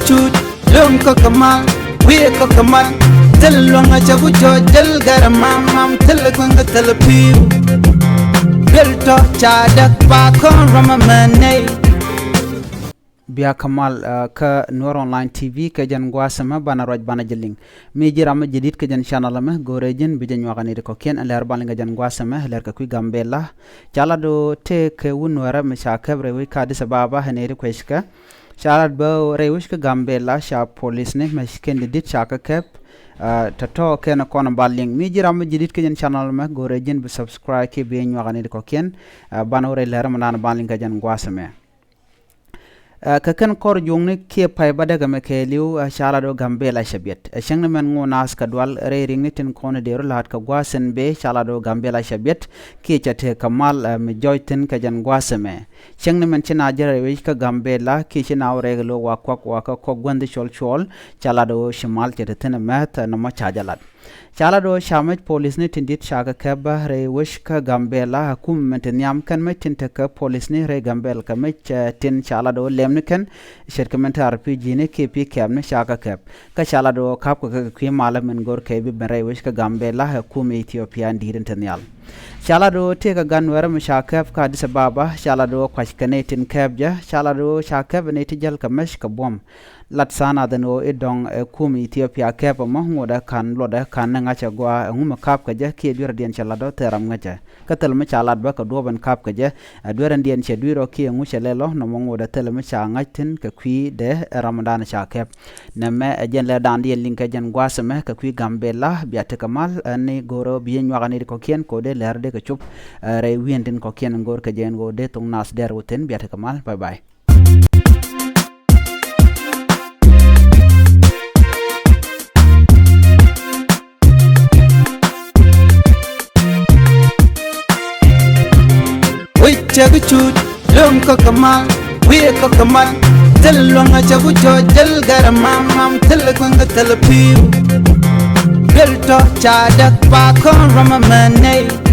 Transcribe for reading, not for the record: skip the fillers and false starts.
chut lum ko kamal we ko kamal del longa chabu jo del garamam mam tel kwanga tel piu bel to chadak pa kon ramamane biya kamal ka Noor Online TV ka jan gwasama bana roj bana jeling mi jirama jedit ka jan channel ma gorejen bi jan waxani ko ken leer bal nga jan gwasama leer ka kuy gambela chala do te ke wunwara mi sha kabre wi ka disa baba hanere ko iska chala ba rewish ka gambela sha police ne masken dit sha ka kep tato ken ko na baling mi jirama jedit ka jan channel ma gorejen bi subscribe ke bi waxani ko ken bana re leer ma nan baling ka jan gwasama kakan kor jongni ke pay badaga me keliu shala do gambela shabiet shangna men ngonas kadwal re ringni tin kono de lat ka gwasen be shala do gambela shabiet ke chate kamal me joyten ka jan gwaseme shangna men china jare we ka gambela ke china reglo wa ko gwande chol shala do shimal chate tin mat no ma chajalat chala do shamaj police ne tindit shaga kaba re wish ka gambela hakum menten yam kan me tinta ka police ne re gambel ka me tin chala do lemne kan shirkament RPG ne KP kab ne shaga kab ka chala do kap ka kwi mala men gor ke bi re wish ka gambela hakum Ethiopia ndirin tanyal chala do te ka ganwara me shakab ka Addis Ababa chala do kwash kane tin kab ja chala do shakab ne tijal ka mesh ka bom latsana dano edong kum Ethiopia kep mo ngoda kan loda kan nga cha gwa nguma kap ka je ke dur dien chala do teram nga cha katel me chala ba ka do ban kap ka je dur dien che duiro ke ngu chele lo no mo ngoda tel me cha nga tin ka kwi de Ramadan cha kep na me jen le dan dien link jen gwa se me ka kwi gambela biate kamal ni goro bien wagani ko ken ko de ler de ka chup re wiendin ko ken ngor ka jen go de tung nas der uten biate kamal bye bye chagu chut lum ko kamal we ko kamal del longa chabu jo del garamam mam tel kwanga tel piu bel to chadak pa kon ramamane